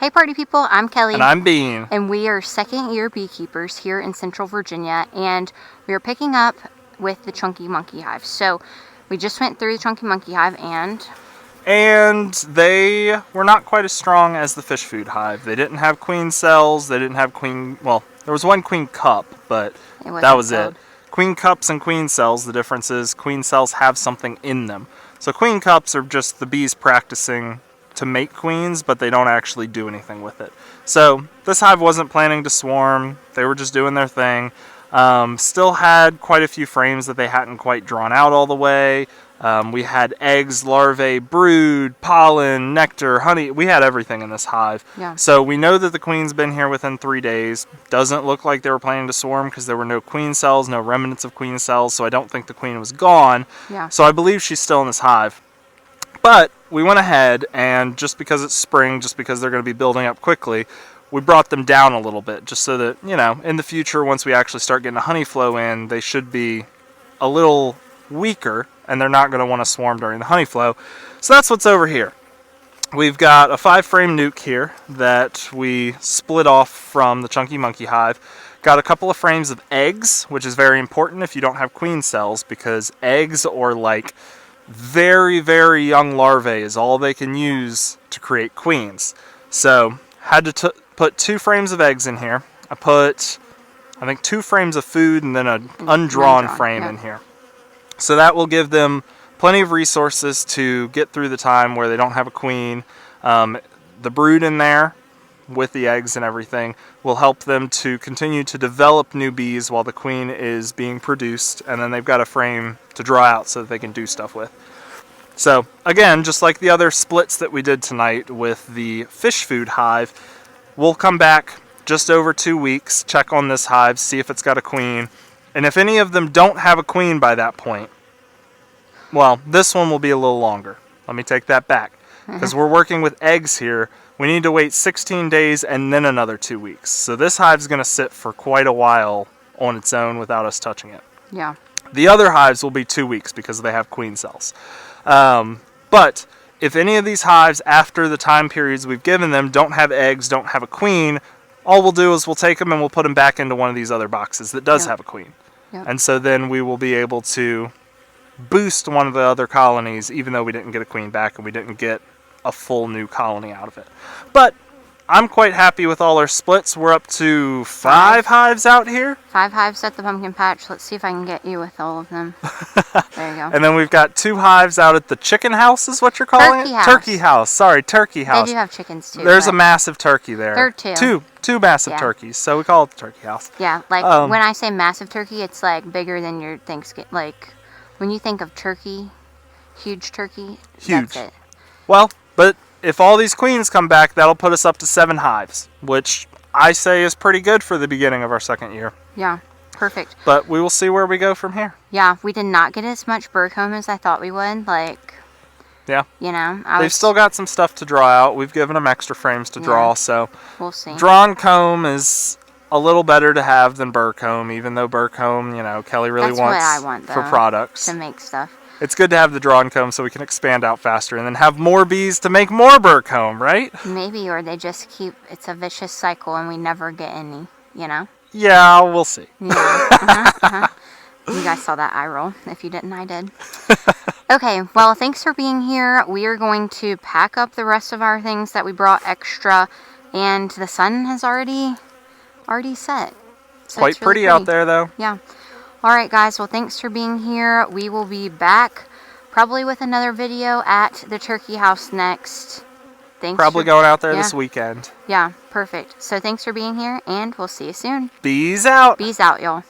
Hey party people, I'm Kelly. And I'm Bean. And we are second year beekeepers here in Central Virginia, and we are picking up with the Chunky Monkey Hive. So we just went through the Chunky Monkey Hive and they were not quite as strong as the fish food hive. They didn't have queen cells, they didn't have queen, well, there was one queen cup, but that was it. Queen cups and queen cells, the difference is queen cells have something in them. So queen cups are just the bees practicing to make queens, but they don't actually do anything with it. So this hive wasn't planning to swarm. They were just doing their thing. Still had quite a few frames that they hadn't quite drawn out all the way. We had eggs, larvae, brood, pollen, nectar, honey. We had everything in this hive. Yeah. So we know that the queen's been here within 3 days. Doesn't look like they were planning to swarm because there were no queen cells, no remnants of queen cells, so I don't think the queen was gone. Yeah. So I believe she's still in this hive. But we went ahead, and just because it's spring, just because they're going to be building up quickly, we brought them down a little bit, just so that, you know, in the future, once we actually start getting a honey flow in, they should be a little weaker, and they're not going to want to swarm during the honey flow. So that's what's over here. We've got a 5-frame nuke here that we split off from the Chunky Monkey Hive. Got a couple of frames of eggs, which is very important if you don't have queen cells, because eggs or like very, very young larvae is all they can use to create queens. So had to put 2 frames of eggs in here. I put, I think, 2 frames of food and then an undrawn frame in here. So that will give them plenty of resources to get through the time where they don't have a queen. The brood in there with the eggs and everything will help them to continue to develop new bees while the queen is being produced, and then they've got a frame to draw out so that they can do stuff with. So again, just like the other splits that we did tonight with the fish food hive, we'll come back just over 2 weeks, check on this hive, see if it's got a queen, and if any of them don't have a queen by that point, well, this one will be a little longer. Let me take that back, because we're working with eggs here. We need to wait 16 days and then another 2 weeks. So this hive's going to sit for quite a while on its own without us touching it. yeah. The other hives will be 2 weeks because they have queen cells. But if any of these hives after the time periods we've given them don't have eggs, don't have a queen, all we'll do is we'll take them and we'll put them back into one of these other boxes that does have a queen. Yep. And so then we will be able to boost one of the other colonies, even though we didn't get a queen back and we didn't get a full new colony out of it. But I'm quite happy with all our splits. We're up to 5 hives out here. 5 hives at the pumpkin patch. Let's see if I can get you with all of them. There you go. And then we've got 2 hives out at the chicken house is what you're calling Turkey it? house. Turkey house. Sorry, turkey house. They do have chickens too. There's a massive turkey there. There are 2 massive turkeys. So we call it the turkey house. Yeah, like when I say massive turkey, it's like bigger than your Thanksgiving. Like when you think of turkey, huge turkey, huge. that's it. Well, but if all these queens come back, that'll put us up to 7 hives, which I say is pretty good for the beginning of our second year. Yeah, perfect. But we will see where we go from here. Yeah, we did not get as much burr comb as I thought we would. Like, yeah, you know, they've still got some stuff to draw out. We've given them extra frames to draw, so we'll see. Drawn comb is a little better to have than burr comb, even though burr comb, you know, Kelly really That's wants what I want, though, for products. to make stuff. It's good to have the drawn comb so we can expand out faster and then have more bees to make more burr comb, right? Maybe, or they just keep, it's a vicious cycle and we never get any, you know? Yeah, we'll see. Yeah. You guys saw that eye roll. If you didn't, I did. Okay, well, thanks for being here. We are going to pack up the rest of our things that we brought extra, and the sun has already set. So Quite it's really pretty out there, though. Yeah. Alright guys, well thanks for being here. We will be back probably with another video at the turkey house next. Probably going out there this weekend. Yeah, perfect. So thanks for being here, and we'll see you soon. Bees out! Bees out, y'all.